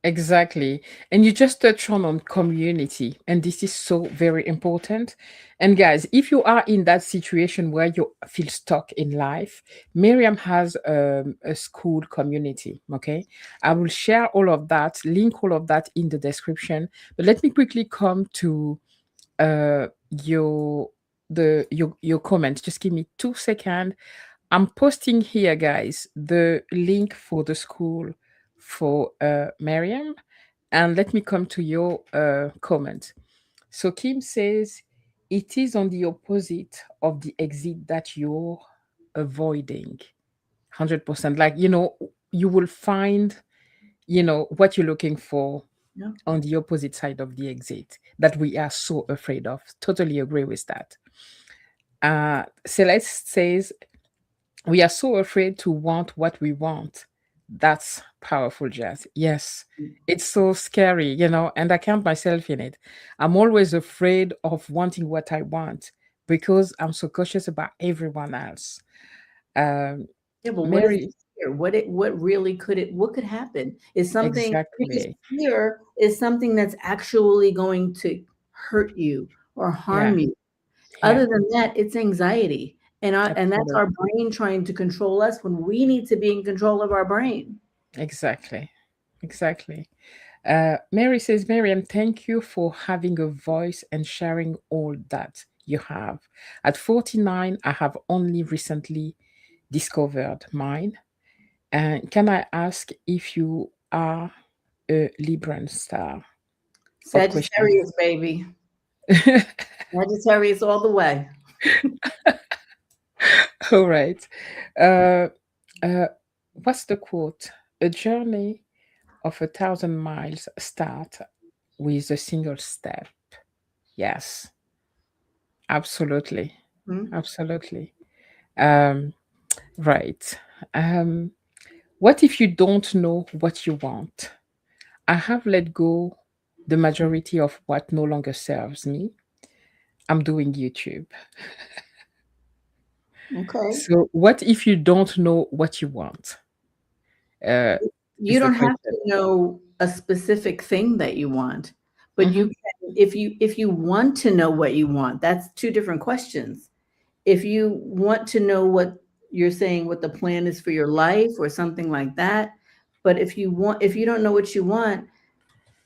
Exactly. And you just touched on community, and this is so very important. And guys, if you are in that situation where you feel stuck in life, Miriam has a school community. Okay. I will share all of that, link all of that in the description. But let me quickly come to uh your your comments. Just give me 2 seconds. I'm posting here, guys, the link for the school for Miriam. And let me come to your comment. So Kim says, it is on the opposite of the exit that you're avoiding. 100%. Like, you will find, what you're looking for Yeah. on the opposite side of the exit that we are so afraid of. Totally agree with that. Celeste says, we are so afraid to want what we want. That's powerful, Jazz. Yes, it's so scary, and I count myself in it. I'm always afraid of wanting what I want because I'm so cautious about everyone else. Um, Yeah, but what is the Mary, fear? What really what could happen? Is something because exactly. fear is something that's actually going to hurt you or Yeah, harm you. yeah, Other than that, it's anxiety. And that's our absolutely. brain trying to control us when we need to be in control of our brain. Exactly. Exactly. Mary says, Miriam, thank you for having a voice and sharing all that you have. At 49, I have only recently discovered mine. And can I ask if you are a Libran star? Of question. Sagittarius, baby. Sagittarius all the way. All right. Uh, uh, what's the quote? A journey of 1,000 miles start with a single step. Yes, absolutely. Hmm? Absolutely. Um, right. Um, what if you don't know what you want? I have let go the majority of what no longer serves me. I'm doing YouTube. Okay. So, what if you don't know what you want? Uh, You is the don't have question. to know a specific thing that you want, but you Hmm. can if you want to know what you want, that's two different questions. If you want to know what you're saying, what the plan is for your life or something like that, but if you don't know what you want,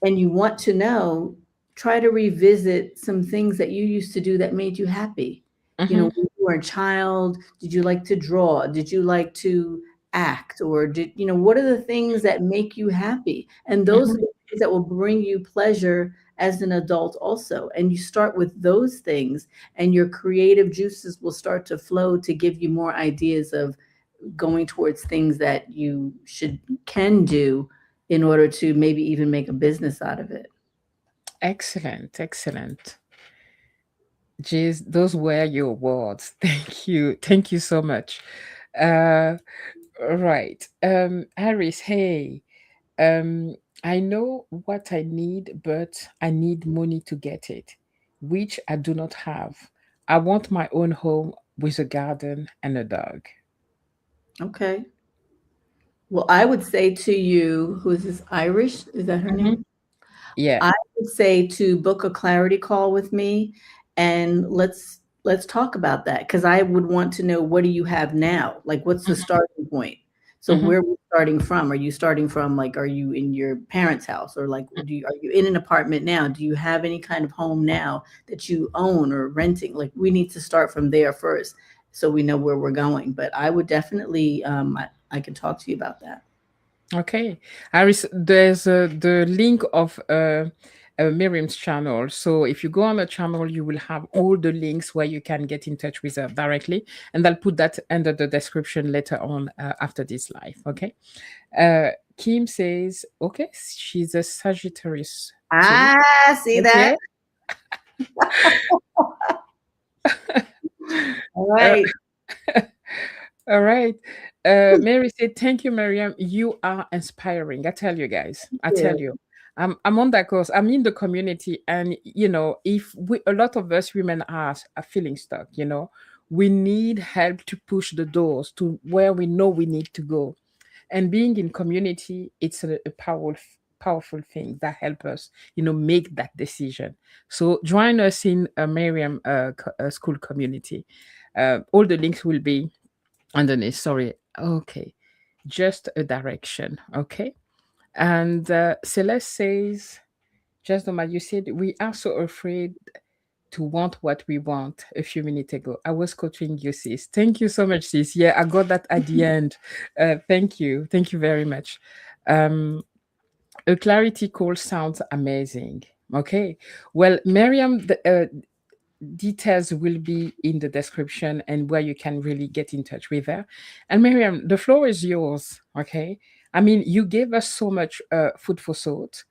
and you want to know, try to revisit some things that you used to do that made you happy. You Hmm. know, when you were a child, did you like to draw? Did you like to act? Or what are the things that make you happy? And those are Hmm. the things that will bring you pleasure as an adult also. And you start with those things, and your creative juices will start to flow to give you more ideas of going towards things that you can do in order to maybe even make a business out of it. Excellent, excellent. Jeez, those were your words. Thank you so much. Uh, right. Harris, hey. Um, I know what I need, but I need money to get it, which I do not have. I want my own home with a garden and a dog. Okay. Well, I would say to you, who is this, Irish? Is that her Hmm. name? Yeah. I would say to book a clarity call with me, and let's talk about that, because I would want to know, what do you have now? Like, what's the Hmm. starting point? So Hmm. where are we starting from? Are you starting from, like, are you in your parents' house, or like are you in an apartment now? Do you have any kind of home now that you own or renting? Like, we need to start from there first so we know where we're going. But I would definitely I can talk to you about that. Okay. Iris, there's the link of Miriam's channel. So if you go on the channel, you will have all the links where you can get in touch with her directly. And I'll put that under the description later on after this live. Okay. Kim says, okay, she's a Sagittarius too. Ah, see that? Okay. All Uh, right. all right. Mary said, thank you, Miriam. You are inspiring. I tell you guys, I Yeah. tell you. I'm on that course. I'm in the community, and if a lot of us women are feeling stuck, we need help to push the doors to where we know we need to go. And being in community, it's a powerful things that help us, make that decision. So join us in Miriam school community. All the links will be underneath. Sorry. Okay. Just a direction. Okay. And Celeste says, just Omar, you said we are so afraid to want what we want a few minutes ago. I was coaching you, sis. Thank you so much, sis. Yeah, I got that at the end. Thank you. Thank you very much. Um, a clarity call sounds amazing. Okay. Well, Miriam, the details will be in the description and where you can really get in touch with her. And Miriam, the floor is yours. Okay. I mean, you gave us so much food for thought.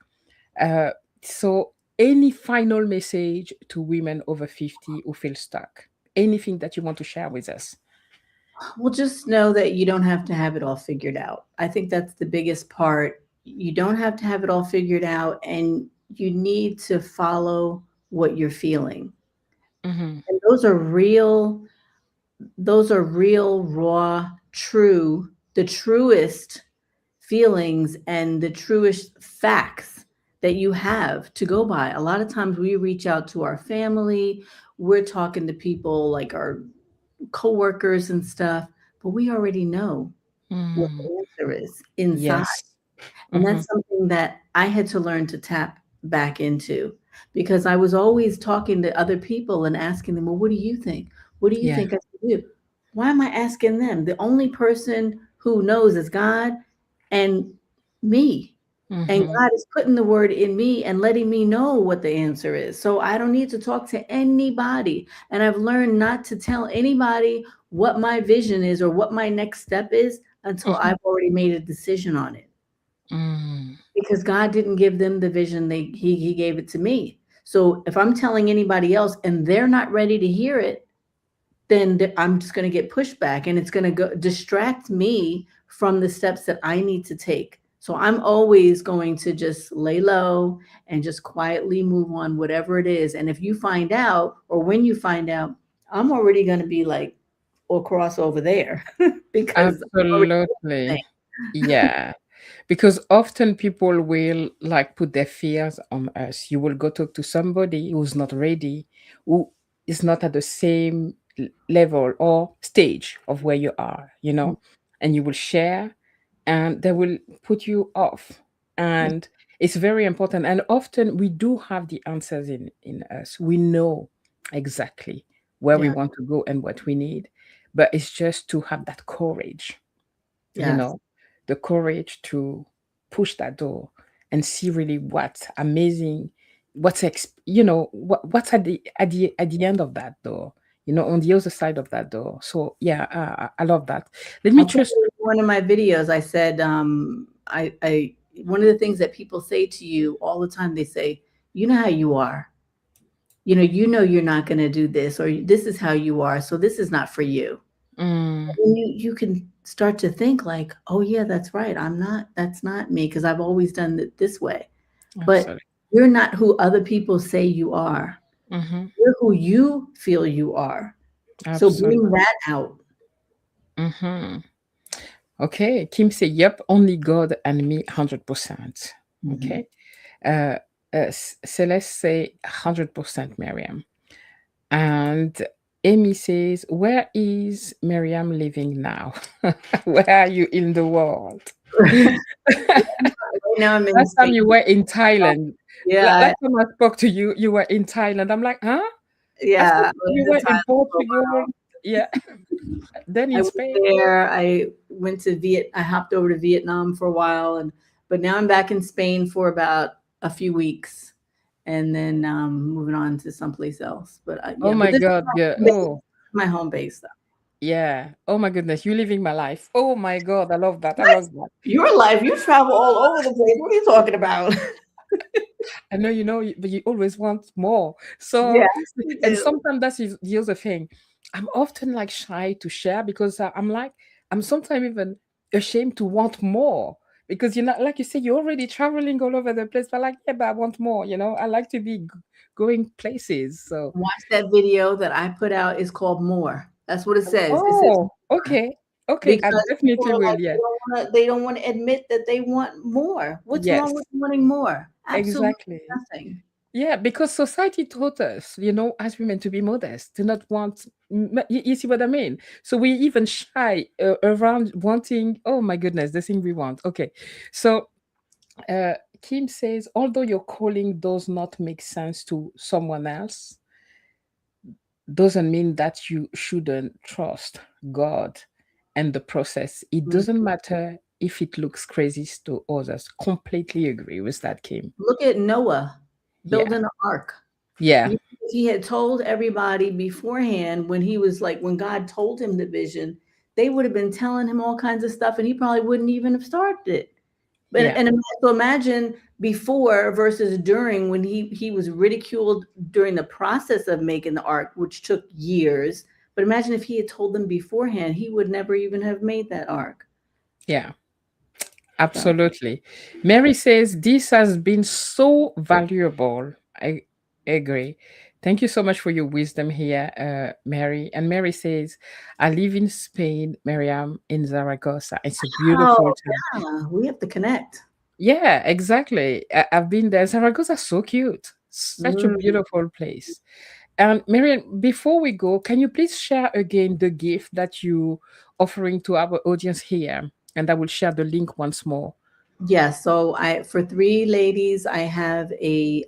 Uh, so, any final message to women over 50 who feel stuck? Anything that you want to share with us? Well, just know that you don't have to have it all figured out. I think that's the biggest part. You don't have to have it all figured out, and you need to follow what you're feeling. Mm-hmm. And those are real, raw, true, the truest feelings and the truest facts that you have to go by. A lot of times we reach out to our family, we're talking to people like our coworkers and stuff, but we already know what Mm. the answer is inside. Yes. And Mm-hmm. that's something that I had to learn to tap back into because I was always talking to other people and asking them, well, what do you think? What do you Yeah. think I should do? Why am I asking them? The only person who knows is God and me. And Mm-hmm. God is putting the word in me and letting me know what the answer is. So I don't need to talk to anybody. And I've learned not to tell anybody what my vision is or what my next step is until Mm-hmm. I've already made a decision on it. Mm. Because God didn't give them the vision, he gave it to me. So if I'm telling anybody else and they're not ready to hear it, then I'm just going to get pushback and it's going to go distract me from the steps that I need to take. So I'm always going to just lay low and just quietly move on, whatever it is. And if you find out, or when you find out, I'm already going to be like, or cross over there because I'm already doing Absolutely. Yeah. Because often people will like put their fears on us. You will go talk to somebody who's not ready, who is not at the same level or stage of where you are, the thing. and you will share and they will put you off. Yeah. And it's very important. And often we do have the answers in us. We know exactly where we Yeah. want to go and what we need. But it's just to have that courage, you Yes. know, the courage to push that door and see really what's amazing, what's at the end of that door, on the other side of that door. So yeah, I love that. Let me I'll put just it in one of my videos. I said, I one of the things that people say to you all the time, they say, you know how you are. You know you're not going to do this, or this is how you are, so this is not for you. mm, And you can start to think like, oh yeah, that's right. That's not me because I've always done it this way. But absolutely. you're not who other people say you are. Hmm. You're who you feel you are. So bring Absolutely. that out. Hmm. Okay, Kim say, yep, only God and me 100%. Mhm. Okay. uh, Celeste say 100%, Miriam. And Amy says, where is Miriam living now? Where are you in the world? Right now I'm in Last time Spain. you were in Thailand. Yeah, Last time I spoke to you, you were in Thailand. I'm like, huh? I thought yeah, I was you in were in Thailand for a Portugal. while. Yeah. Then I in was Spain. there. I hopped over to Vietnam for a while, but now I'm back in Spain for about a few weeks, and then moving on to someplace else. But Oh yeah, but my this is God. Yeah. Oh, my home base though. yeah. Oh my goodness. You're living my life. Oh my God. I love that. I What? love that. Your life? You travel all over the place. What are you talking about? I know, but you always want more. So, Yes, we and do. sometimes that's the other thing. I'm often like shy to share because I'm sometimes even ashamed to want more because like you said, you're already traveling all over the place. But like, yeah, but I want more. I like to be going places. So, Watch that video that I put out. It's called More. That's what it says. It says oh, more. okay. Okay, I because people definitely are will. like Yeah, they don't want to admit that they want more. What's wrong yes, with wanting more? Absolutely exactly. nothing. Yeah, because society taught us, as women to be modest, to not want. You see what I mean? So we even shy around wanting. Oh my goodness, the thing we want. Okay, so uh, Kim says, although your calling does not make sense to someone else, doesn't mean that you shouldn't trust God and the process. It Mhm. doesn't matter if it looks crazy to others. Completely agree with that, Kim. Look at Noah Yeah, building an ark. yeah, You If he had told everybody beforehand when he was like when God told him the vision, they would have been telling him all kinds of stuff and he probably wouldn't even have started it. But yeah, so imagine before versus during when he was ridiculed during the process of making the ark, which took years. But imagine if he had told them beforehand, he would never even have made that ark. yeah. So Absolutely. Mary says this has been so valuable. I agree. Thank you so much for your wisdom here, Mary. And Mary says, I live in Spain, Miriam, in Zaragoza. It's a beautiful oh town. yeah, we have to connect. Yeah, exactly. I've been there. Zaragoza so cute. Such a Mm, beautiful place. And Miriam, before we go, can you please share again the gift that you offering to our audience here? And I will share the link once more. yes. So I for three ladies, I have a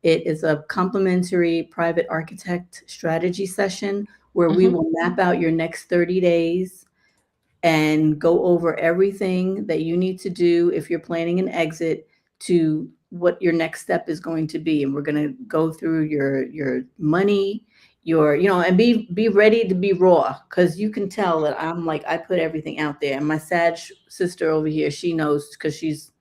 it is a complimentary private architect strategy session where we Mhm. will map out your next 30 days and go over everything that you need to do if you're planning an exit to what your next step is going to be. And we're going to go through your money, and be ready to be raw because you can tell that I'm like I put everything out there. And my sad sister over here, she knows because she's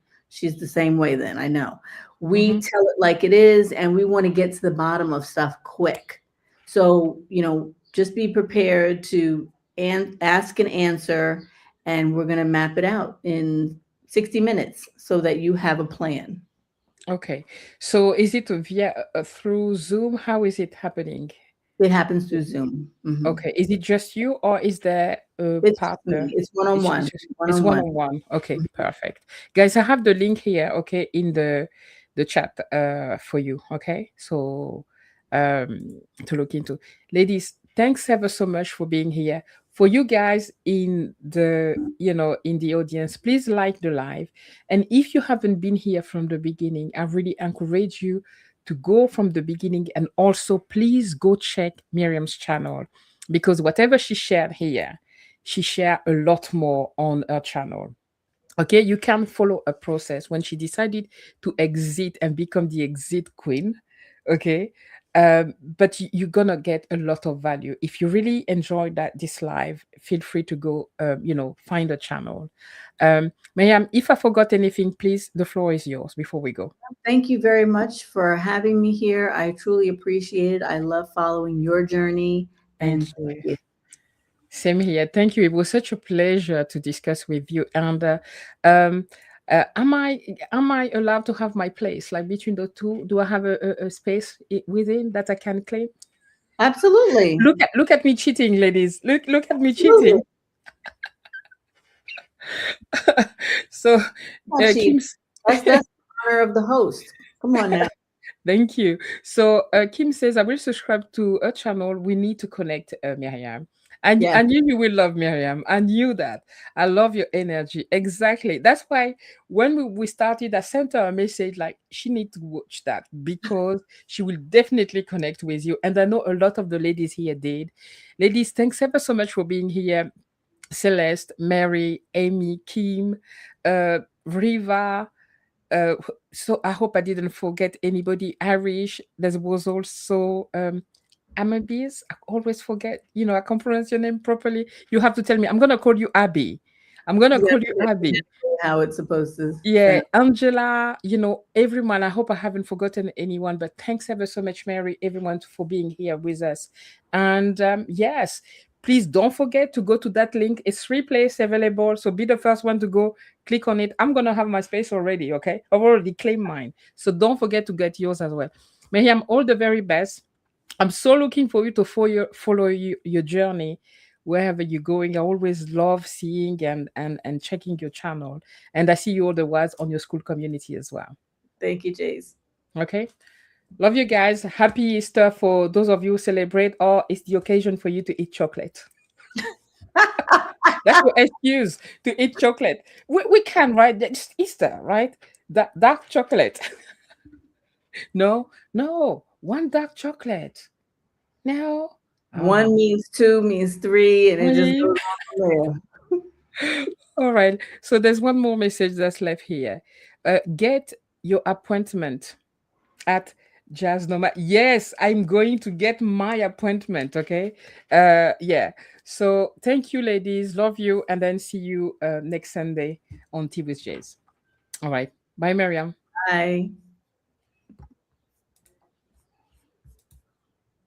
the same way. Then I know we Mhm. tell it like it is, and we want to get to the bottom of stuff quick. So just be prepared to and ask and answer, and we're going to map it out in 60 minutes so that you have a plan. Okay. So is it via through Zoom? How is it happening? It happens through Zoom. Okay. Is it just you or is there a It's just me. partner? It's one on one. One It's on one one. on one. Okay, perfect. Guys, I have the link here, okay, in the chat for you. Okay. So to look into. Ladies, thanks ever so much for being here. For you guys in the audience, please like the live. And if you haven't been here from the beginning, I really encourage you to go from the beginning and also please go check Miriam's channel because whatever she shared here, she shared a lot more on her channel. Okay, you can follow a process when she decided to exit and become the exit queen. Okay, but you're gonna get a lot of value if you really enjoyed that this live. Feel free to go, find a channel. Mayam, if I forgot anything, please, the floor is yours before we go. Thank you very much for having me here. I truly appreciate it. I love following your journey, and Thank thank you. you. Same here. Thank you. It was such a pleasure to discuss with you. And um, am I allowed to have my place like between the two? Do I have a space within that I can claim? Absolutely. Look at me cheating, ladies. Look at me Absolutely. cheating. So, Come on, Chief. Kim's. That's the honor of the host. Come on now. Thank you. So Kim says, I will subscribe to a channel. We need to connect, Miriam. And Yes. I knew you will love Miriam. I knew that. I love your energy. Exactly. That's why when we started, I sent her a message like she needs to watch that because she will definitely connect with you. And I know a lot of the ladies here did. Ladies, thanks ever so much for being here. Celeste, Mary, Amy, Kim, Riva, uh, so I hope I didn't forget anybody. Irish. There was also Amabis. I always forget. I can't pronounce your name properly. You have to tell me. I'm gonna call you Abby. I'm gonna Yeah, call you Abby. how it's supposed to Yeah, sound. Angela, everyone. I hope I haven't forgotten anyone, but thanks ever so much, Mary, everyone, for being here with us. And yes, please don't forget to go to that link. It's replays available. So be the first one to go click on it. I'm going to have my space already. Okay. I've already claimed mine. So don't forget to get yours as well. Miriam, all the very best. I'm so looking for you to follow your journey wherever you're going. I always love seeing and checking your channel. And I see you otherwise on your school community as well. Thank you, Jace. Okay. Love you guys. Happy Easter for those of you who celebrate, or it's the occasion for you to eat chocolate. That's your excuse to eat chocolate. We can, right? It's Easter, right? That dark chocolate. No, no, one dark chocolate. No. One Oh, means two means three, and it just really? goes on from All right. So there's one more message that's left here. Get your appointment at Jazz Noma. Yes, I'm going to get my appointment. Okay. Yeah. So thank you, ladies. Love you. And then see you next Sunday on Tea with Jase. All right. Bye, Miriam. there. Bye.